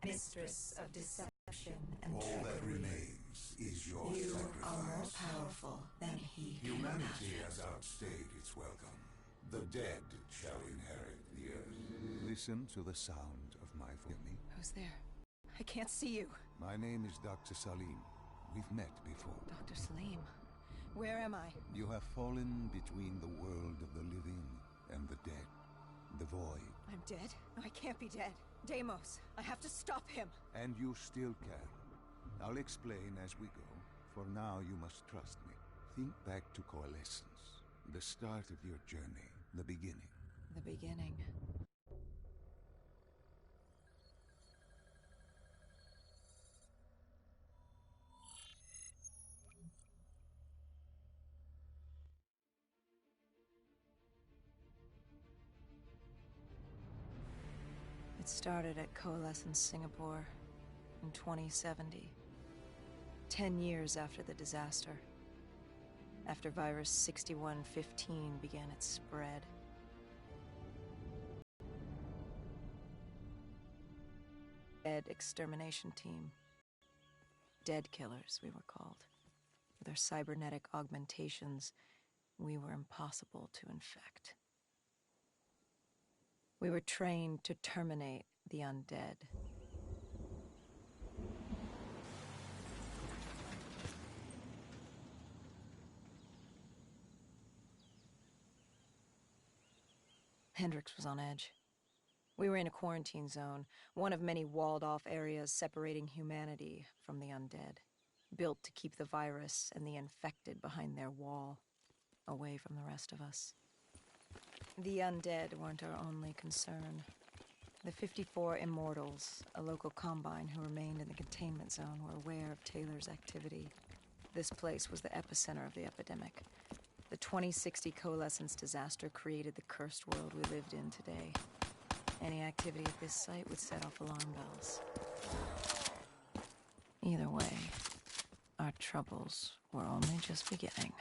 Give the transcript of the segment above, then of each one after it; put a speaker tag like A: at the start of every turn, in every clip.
A: mistress of deception and
B: All
A: trickery.
B: that remains is your
A: You
B: sacrifice.
A: are more powerful than he can
B: Humanity
A: imagine.
B: has outstayed its welcome. The dead shall inherit the earth. Listen to the sound of my voice.
C: Who's there? I can't see you.
B: My name is Dr. Salim. We've met before.
C: Dr. Salim. Where am I?
B: You have fallen between the world of the living and the dead. The void.
C: I'm dead? No, I can't be dead. Deimos, I have to stop him.
B: And you still can. I'll explain as we go. For now, you must trust me. Think back to Coalescence. The start of your journey. The beginning.
C: The beginning. It started at Coalescence Singapore in 2070. 10 years after the disaster. After virus 6115 began its spread. Dead extermination team. Dead killers, we were called. With our cybernetic augmentations, we were impossible to infect. We were trained to terminate the undead. Hendrix was on edge. We were in a quarantine zone, one of many walled-off areas separating humanity from the undead, built to keep the virus and the infected behind their wall, away from the rest of us. The undead weren't our only concern. The 54 Immortals, a local combine who remained in the containment zone, were aware of Taylor's activity. This place was the epicenter of the epidemic. The 2060 Coalescence disaster created the cursed world we lived in today. Any activity at this site would set off alarm bells. Either way, our troubles were only just beginning.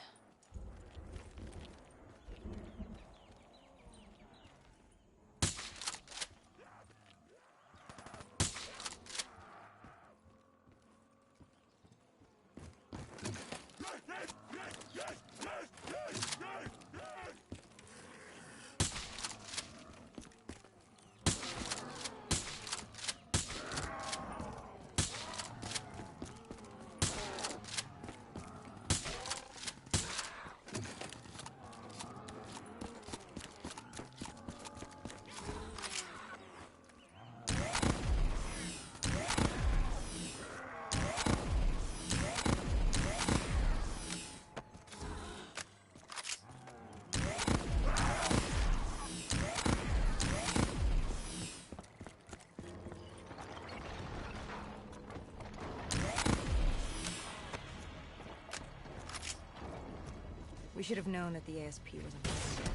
C: We should have known that the ASP was important.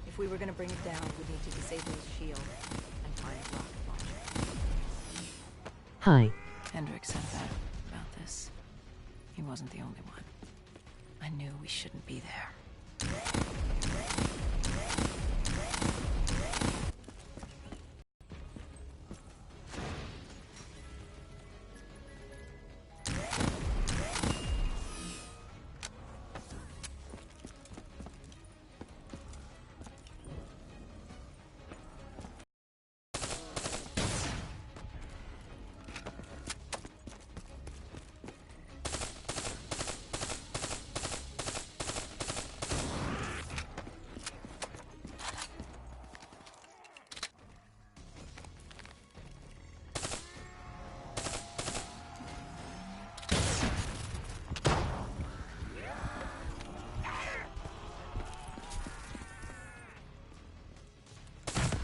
C: If we were going to bring it down, we'd need to disable his shield and find a rocket launcher.
D: Hi.
C: Hendrix said about this. He wasn't the only one. I knew we shouldn't be there.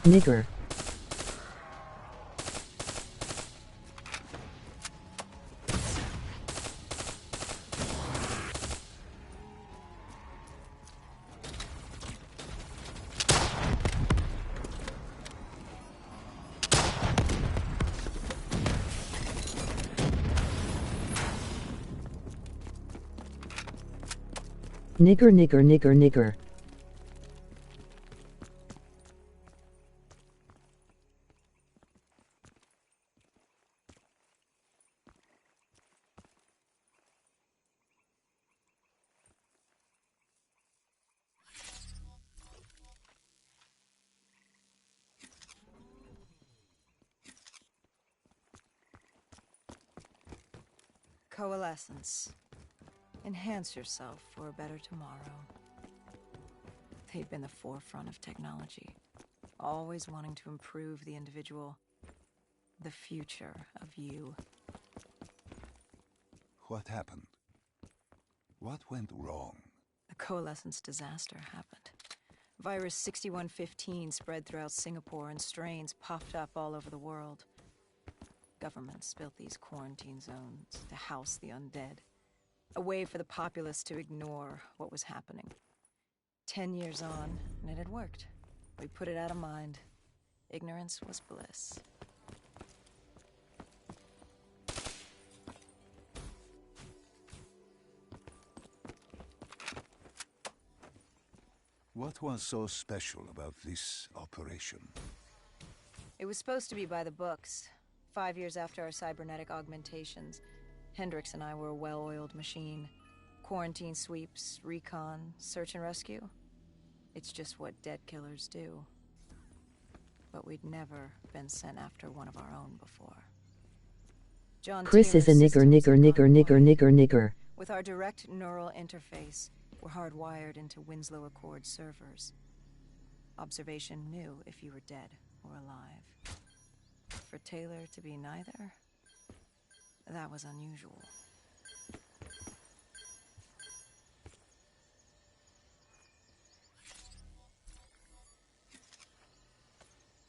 D: Nigger. Nigger, nigger, nigger, nigger.
C: Coalescence. Enhance yourself for a better tomorrow. They'd been the forefront of technology, always wanting to improve the individual, the future of you.
B: What happened? What went wrong?
C: The Coalescence disaster happened. Virus 6115 spread throughout Singapore and strains popped up all over the world. Governments built these quarantine zones to house the undead. A way for the populace to ignore what was happening. 10 years on, and it had worked. We put it out of mind. Ignorance was bliss.
B: What was so special about this operation?
C: It was supposed to be by the books. 5 years after our cybernetic augmentations, Hendricks and I were a well-oiled machine. Quarantine sweeps, recon, search and rescue. It's just what dead killers do. But we'd never been sent after one of our own before. John
D: Chris is a
C: Taylor's
D: nigger,
C: systems had
D: nigger,
C: gone
D: nigger,
C: quiet.
D: nigger, nigger, nigger.
C: With our direct neural interface, we're hardwired into Winslow Accord servers. Observation knew if you were dead or alive. For Taylor to be neither, that was unusual.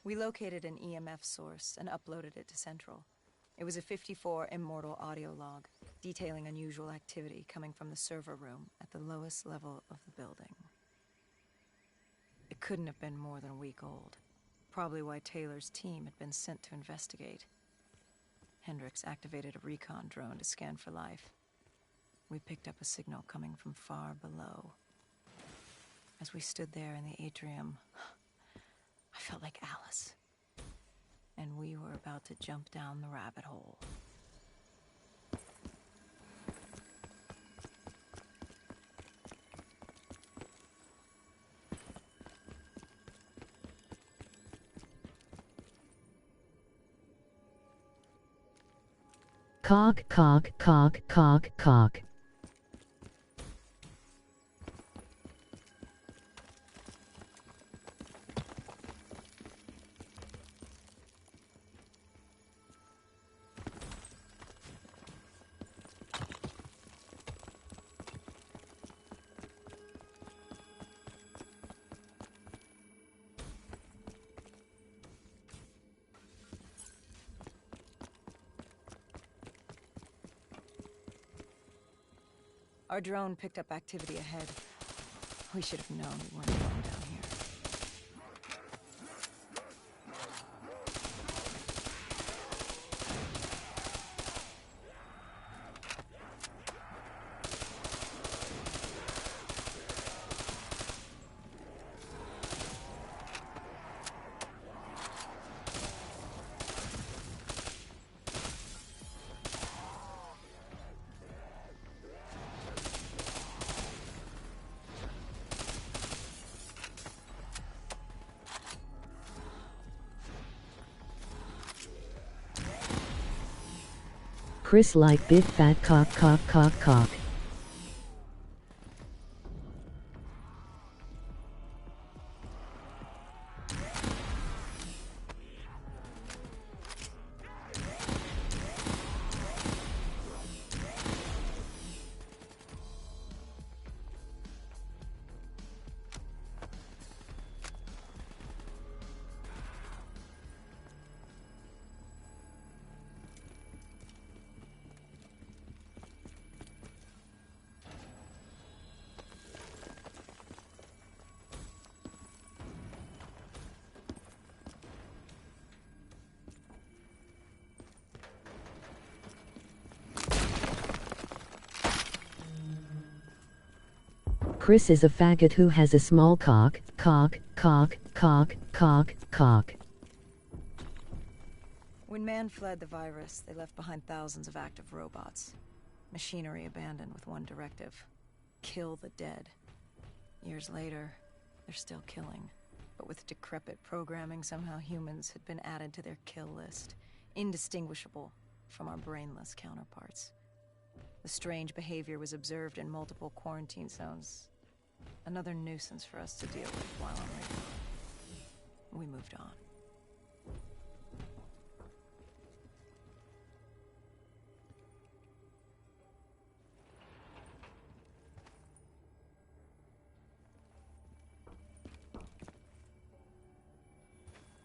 C: We located an EMF source and uploaded it to Central. It was a 54 immortal audio log, detailing unusual activity coming from the server room at the lowest level of the building. It couldn't have been more than a week old. Probably why Taylor's team had been sent to investigate. Hendricks activated a recon drone to scan for life. We picked up a signal coming from far below. As we stood there in the atrium, I felt like Alice. And we were about to jump down the rabbit hole.
D: Cock, cock, cock, cock, cock.
C: Our drone picked up activity ahead. We should have known we weren't going down here.
D: Chris like big fat cock, cock, cock, cock. Chris is a faggot who has a small cock, cock, cock, cock, cock, cock.
C: When man fled the virus, they left behind thousands of active robots. Machinery abandoned with one directive: kill the dead. Years later, they're still killing. But with decrepit programming, somehow humans had been added to their kill list, indistinguishable from our brainless counterparts. The strange behavior was observed in multiple quarantine zones. Another nuisance for us to deal with while on recon. We moved on.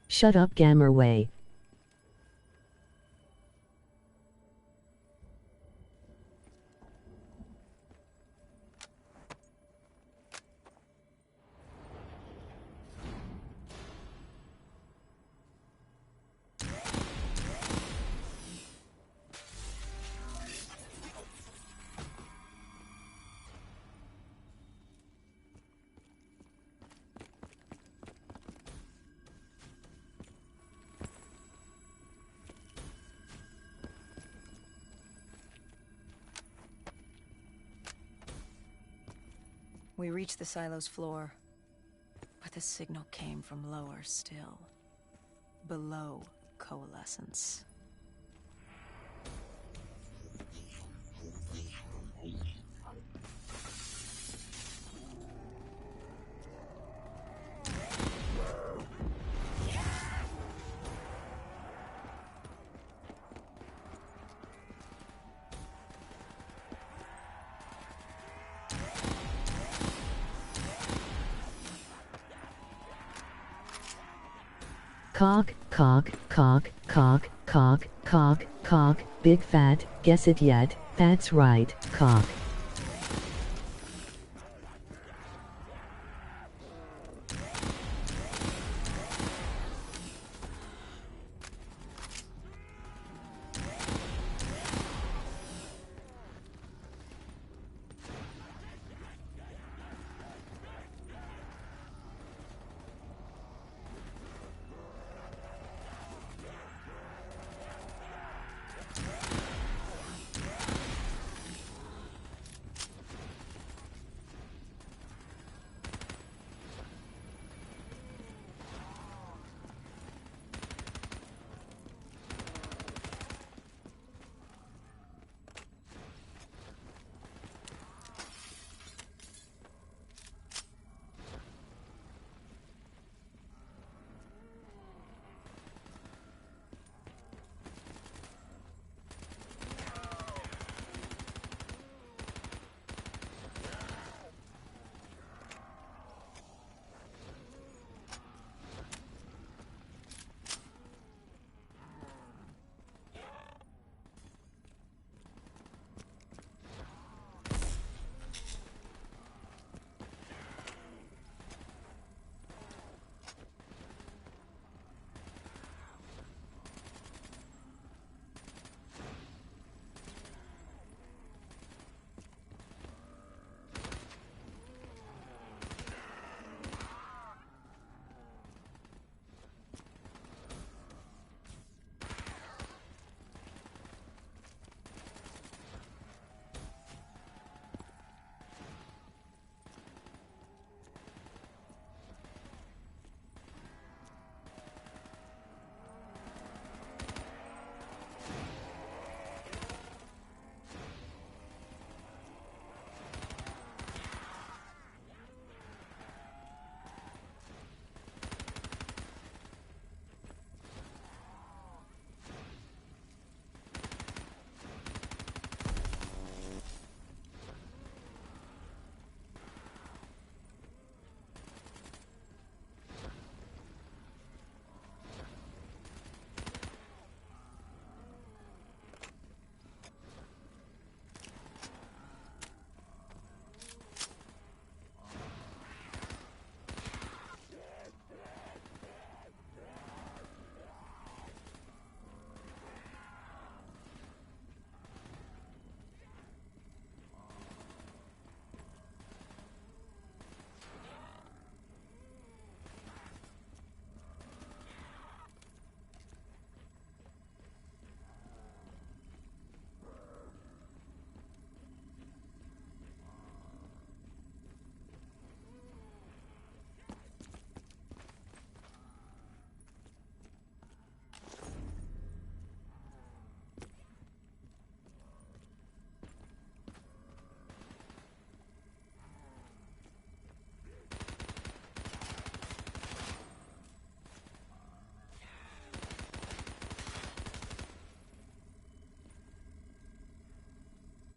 D: Shut up, Gamerway.
C: We reached the silo's floor, but the signal came from lower still. Below coalescence.
D: Cock, cock, cock, cock, cock, cock, cock, big fat, guess it yet, that's right, cock.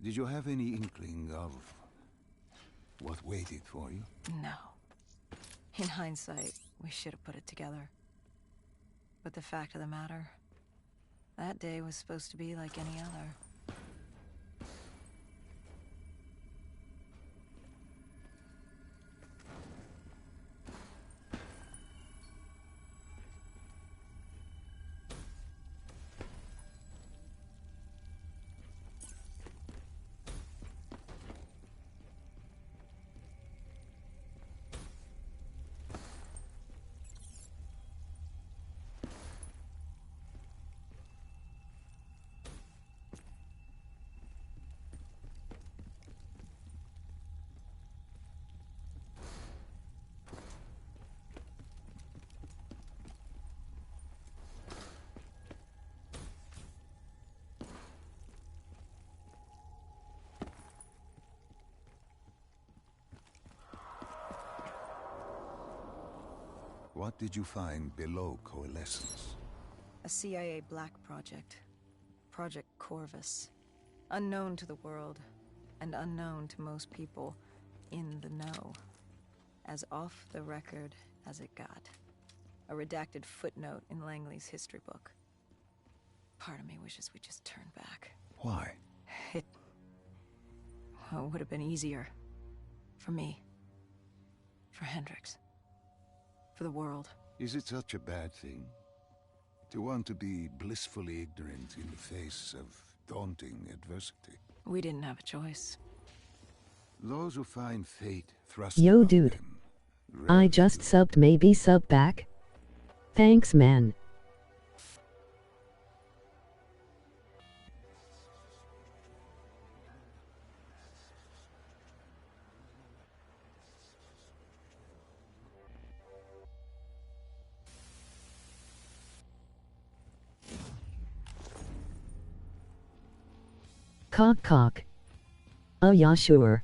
B: Did you have any inkling of what waited for you?
C: No. In hindsight, we should have put it together. But the fact of the matter, that day was supposed to be like any other.
B: What did you find below Coalescence?
C: A CIA black project. Project Corvus. Unknown to the world, and unknown to most people in the know. As off the record as it got. A redacted footnote in Langley's history book. Part of me wishes we just turned back.
B: Why?
C: Well, it would have been easier. For me. For Hendricks. For the world.
B: Is it such a bad thing? To want to be blissfully ignorant in the face of daunting adversity?
C: We didn't have a choice.
B: Those who find fate thrust
D: Yo
B: upon
D: dude.
B: them
D: I
B: rarely
D: just
B: do.
D: subbed, maybe sub back? Thanks man. Cock cock. Oh yeah sure.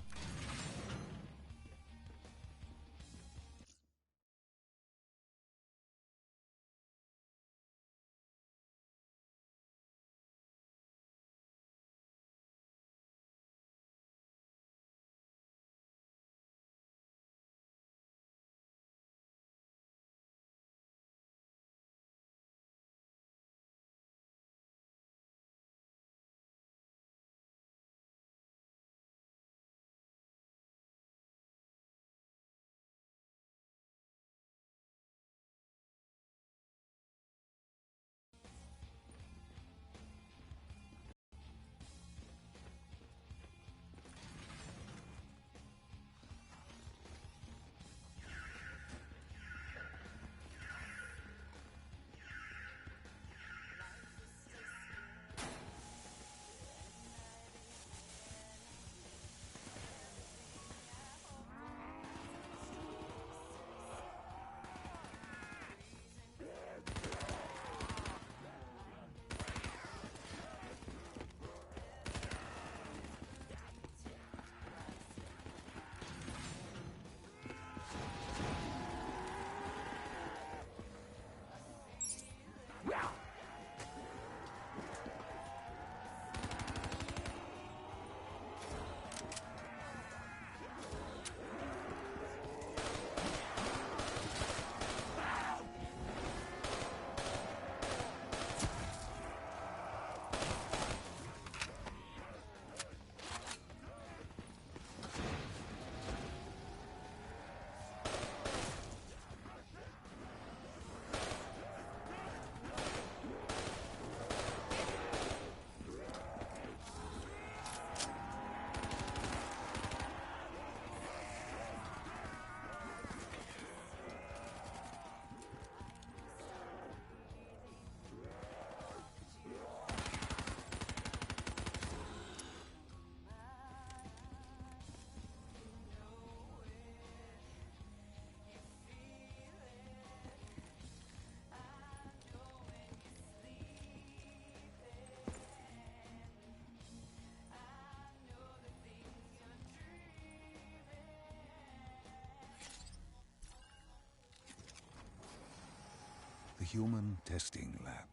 B: The human testing lab.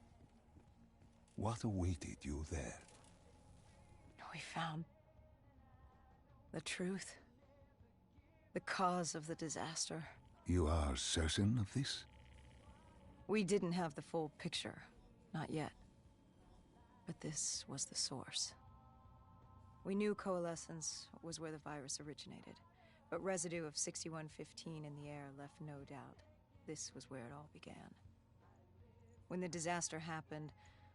B: What awaited you there?
C: We found The truth. The cause of the disaster.
B: You are certain of this?
C: We didn't have the full picture. Not yet. But this was the source. We knew coalescence was where the virus originated, but residue of 6115 in the air left no doubt. This was where it all began. When the disaster happened,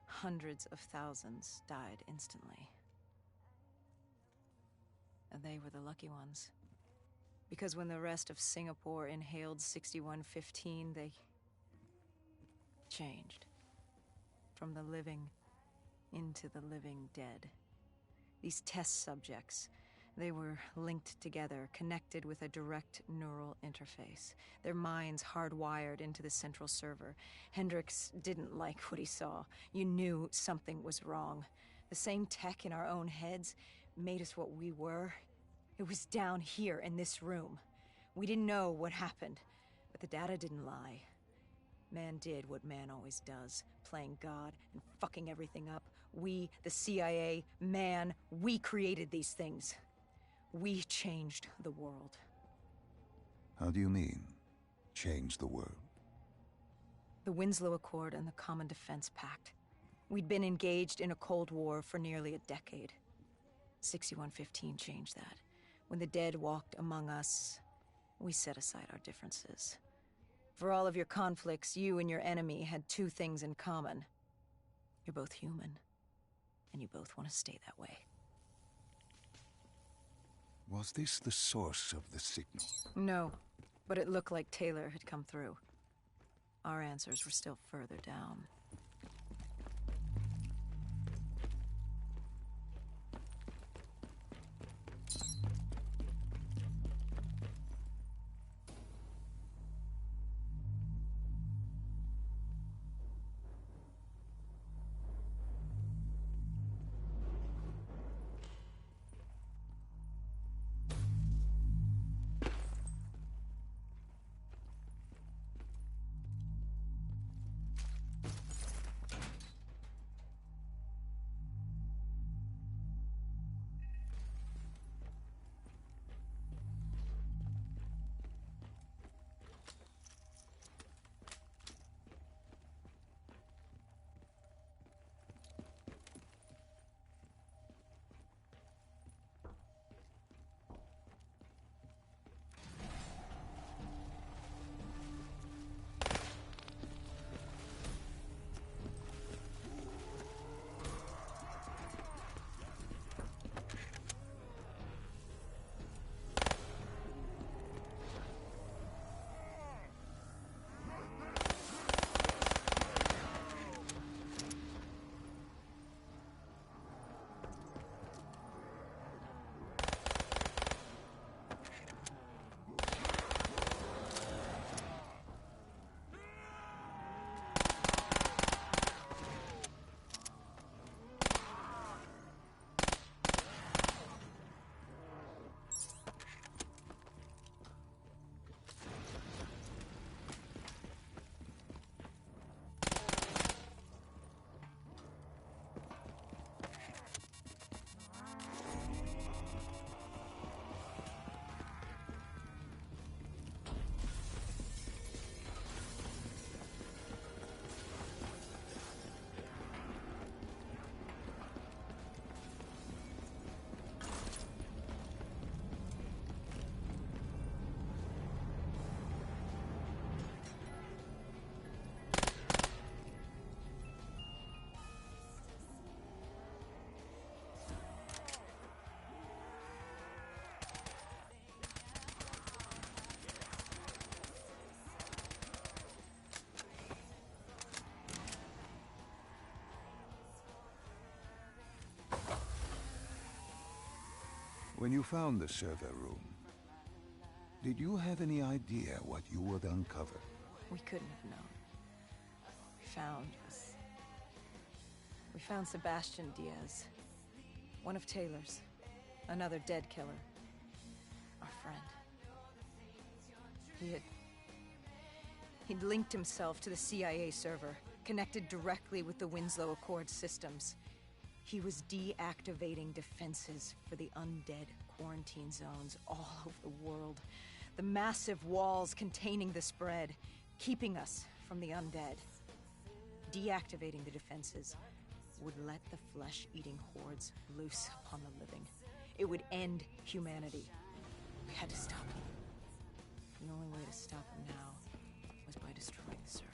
C: hundreds of thousands died instantly. And they were the lucky ones. Because when the rest of Singapore inhaled 6115, they changed. From the living into the living dead. These test subjects, they were linked together, connected with a direct neural interface. Their minds hardwired into the central server. Hendricks didn't like what he saw. You knew something was wrong. The same tech in our own heads made us what we were. It was down here in this room. We didn't know what happened, but the data didn't lie. Man did what man always does, playing God and fucking everything up. We, the CIA, man, we created these things. We changed the world.
B: How do you mean, change the world?
C: The Winslow Accord and the Common Defense Pact. We'd been engaged in a Cold War for nearly a decade. 6115 changed that. When the dead walked among us, we set aside our differences. For all of your conflicts, you and your enemy had two things in common. You're both human, and you both want to stay that way.
B: Was this the source of the signal?
C: No, but it looked like Taylor had come through. Our answers were still further down.
B: When you found the server room, did you have any idea what you would uncover?
C: We couldn't have known. We found Sebastian Diaz. One of Taylor's. Another dead killer. Our friend. He'd linked himself to the CIA server, connected directly with the Winslow Accord systems. He was deactivating defenses for the undead quarantine zones all over the world. The massive walls containing the spread, keeping us from the undead. Deactivating the defenses would let the flesh-eating hordes loose upon the living. It would end humanity. We had to stop him. The only way to stop him now was by destroying the server.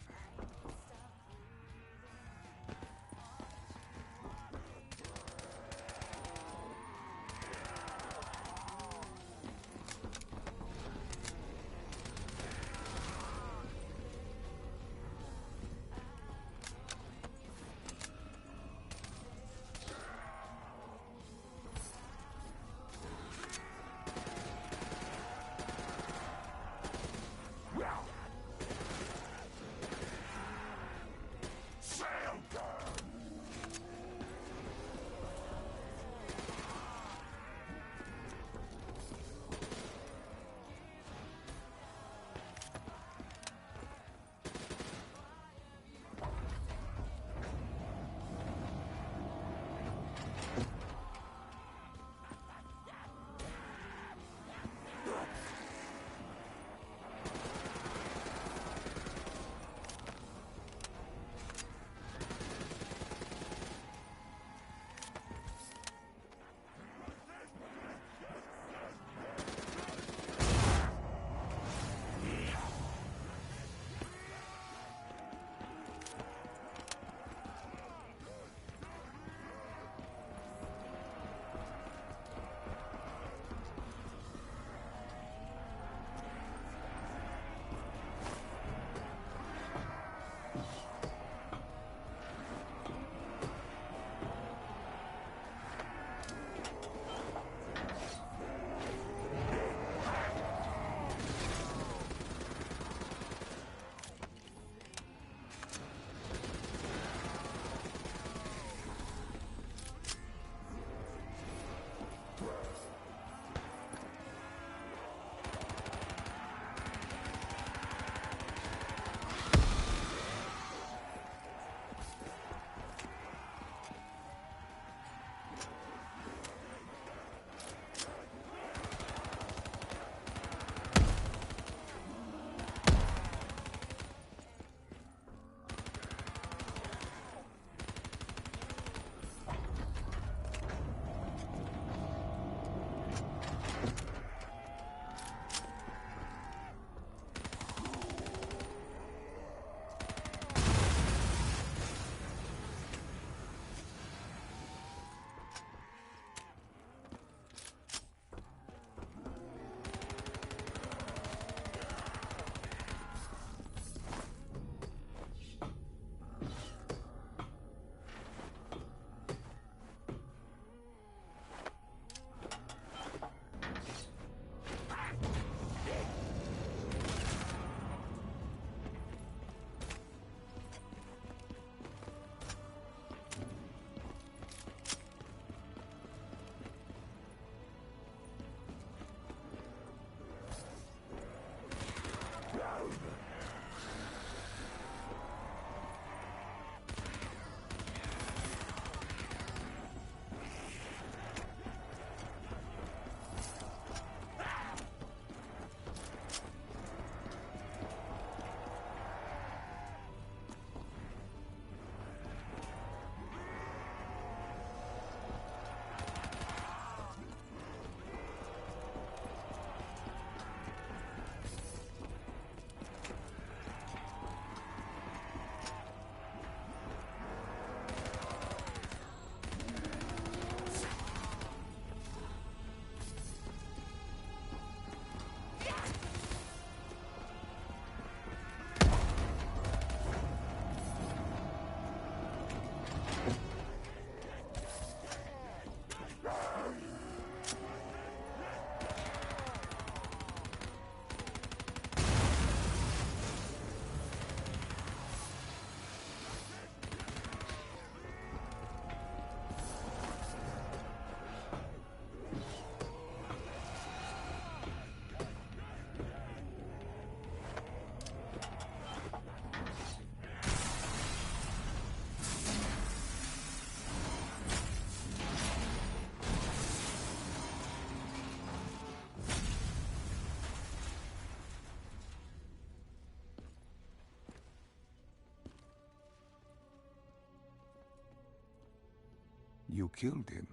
B: You killed him.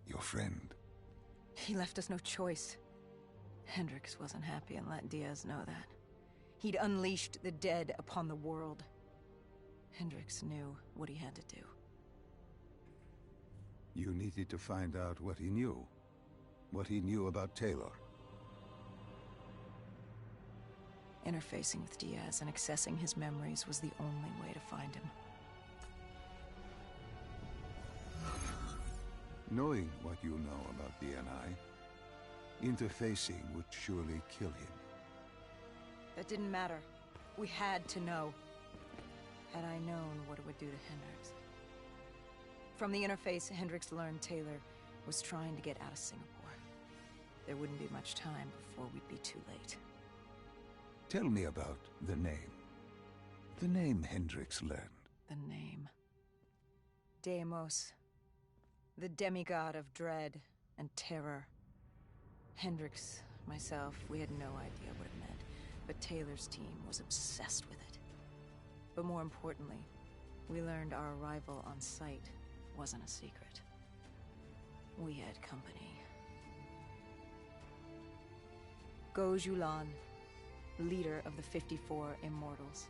B: Your friend.
C: He left us no choice. Hendricks wasn't happy and let Diaz know that. He'd unleashed the dead upon the world. Hendricks knew what he had to do.
B: You needed to find out what he knew. What he knew about Taylor.
C: Interfacing with Diaz and accessing his memories was the only way to find him.
B: Knowing what you know about DNI, interfacing would surely kill him.
C: That didn't matter. We had to know. Had I known what it would do to Hendricks. From the interface, Hendricks learned Taylor was trying to get out of Singapore. There wouldn't be much time before we'd be too late.
B: Tell me about the name. The name Hendricks learned.
C: The name. Deimos. The demigod of dread and terror. Hendricks, myself, we had no idea what it meant, but Taylor's team was obsessed with it. But more importantly, we learned our arrival on site wasn't a secret. We had company. Go Julan, leader of the 54 Immortals.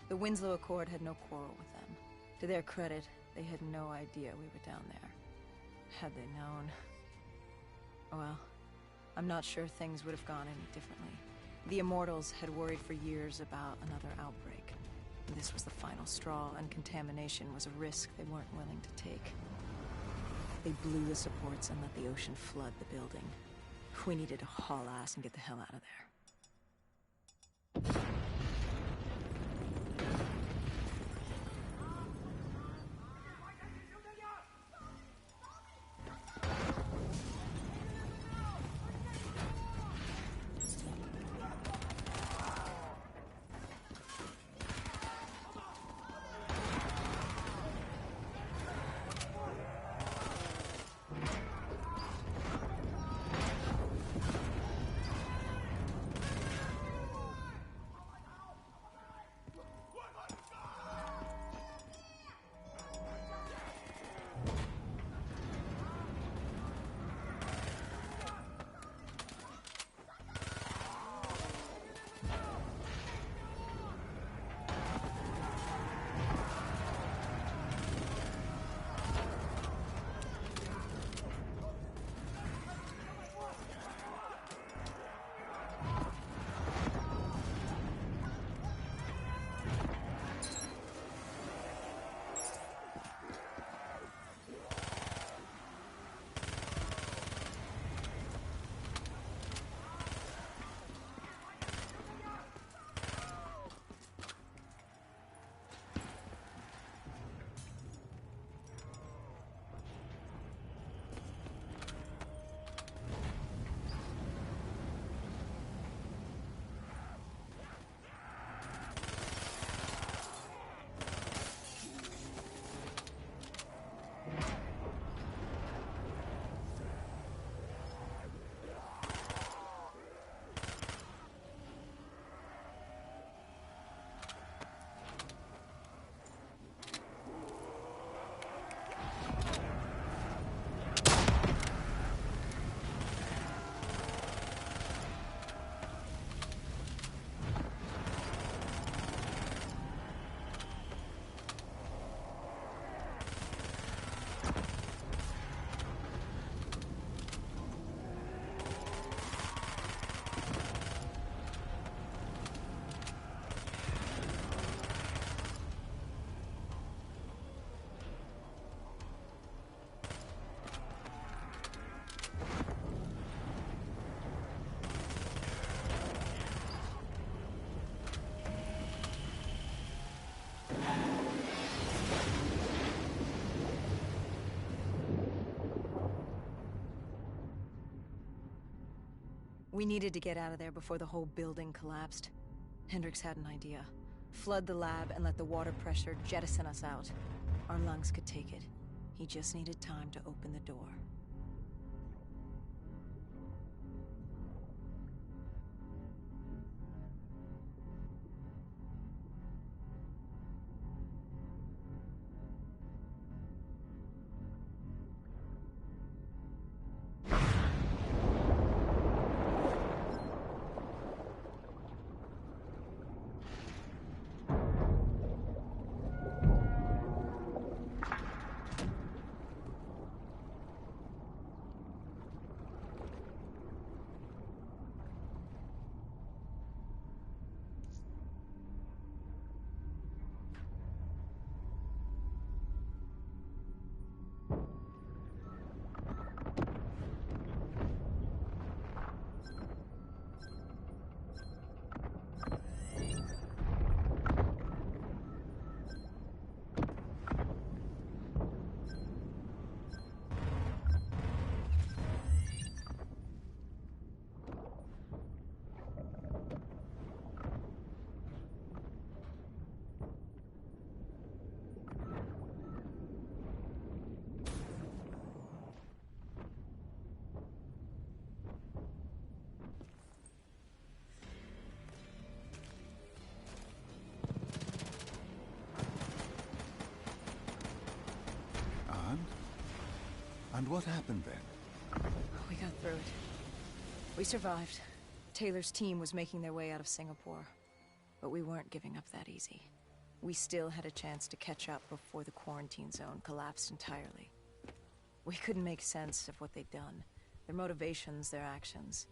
C: The Winslow Accord had no quarrel with them. To their credit, they had no idea we were down there. Had they known... Well, I'm not sure things would have gone any differently. The Immortals had worried for years about another outbreak. This was the final straw, and contamination was a risk they weren't willing to take. They blew the supports and let the ocean flood the building. We needed to haul ass and get the hell out of there. We needed to get out of there before the whole building collapsed. Hendricks had an idea. Flood the lab and let the water pressure jettison us out. Our lungs could take it. He just needed time to open the door.
B: what happened then?
C: We got through it. We survived. Taylor's team was making their way out of Singapore. But we weren't giving up that easy. We still had a chance to catch up before the quarantine zone collapsed entirely. We couldn't make sense of what they'd done. Their motivations, their actions.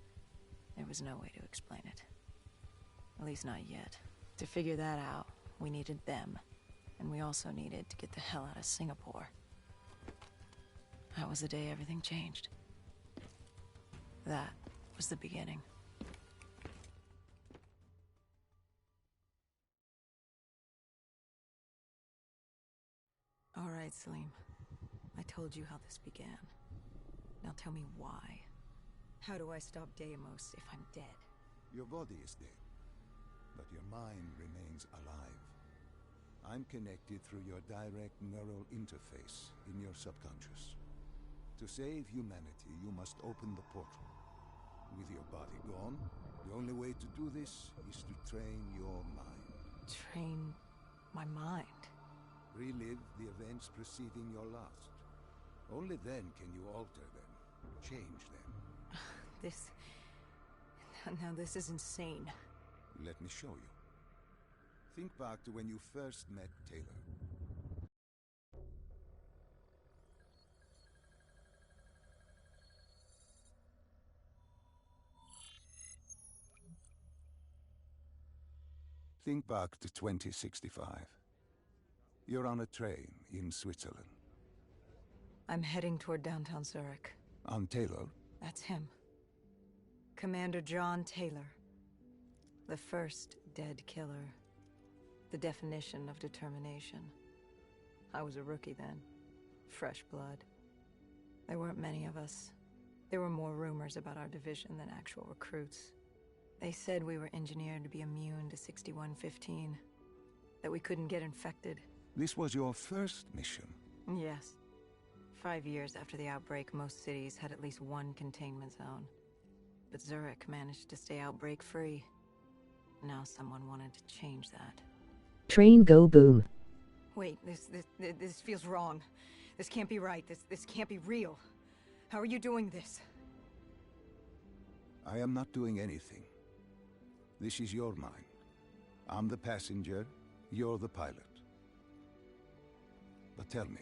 C: There was no way to explain it. At least not yet. To figure that out, we needed them. And we also needed to get the hell out of Singapore. That was the day everything changed. That was the beginning. All right, Salim. I told you how this began. Now tell me why. How do I stop Deimos if I'm dead?
B: Your body is dead, but your mind remains alive. I'm connected through your direct neural interface in your subconscious. To save humanity, you must open the portal. With your body gone, the only way to do this is to train your mind.
C: Train my mind?
B: Relive the events preceding your last. Only then can you alter them, change them.
C: Now this is insane.
B: Let me show you. Think back to when you first met Taylor. Think back to 2065. You're on a train in Switzerland.
C: I'm heading toward downtown Zurich.
B: On Taylor?
C: That's him. Commander John Taylor. The first dead killer. The definition of determination. I was a rookie then. Fresh blood. There weren't many of us. There were more rumors about our division than actual recruits. They said we were engineered to be immune to 6115. That we couldn't get infected.
B: This was your first mission?
C: Yes. 5 years after the outbreak, most cities had at least one containment zone. But Zurich managed to stay outbreak-free. Now someone wanted to change that.
D: Train go boom.
C: Wait, this feels wrong. This can't be right. This can't be real. How are you doing this?
B: I am not doing anything. This is your mind. I'm the passenger, you're the pilot. But tell me,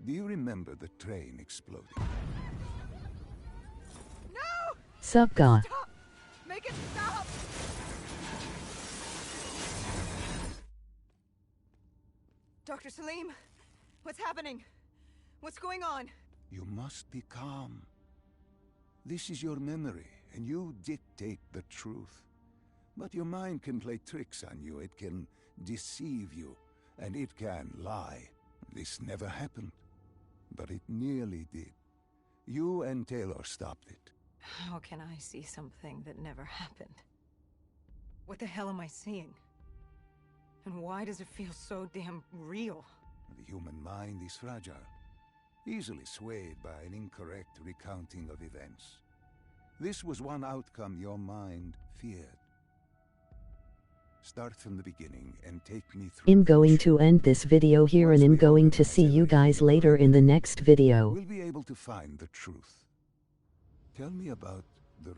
B: do you remember the train exploding?
C: No!
D: Sup ga.
C: Stop! Make it stop! Dr. Salim, what's happening? What's going on?
B: You must be calm. This is your memory, and you dictate the truth. But your mind can play tricks on you. It can deceive you, and it can lie. This never happened, but it nearly did. You and Taylor stopped it.
C: How can I see something that never happened? What the hell am I seeing? And why does it feel so damn real?
B: The human mind is fragile, easily swayed by an incorrect recounting of events. This was one outcome your mind feared. Start from the beginning and take me through.
D: I'm going to end this video here and I'm going to see you guys later in the next video.
B: We'll be able to find the truth. Tell me about the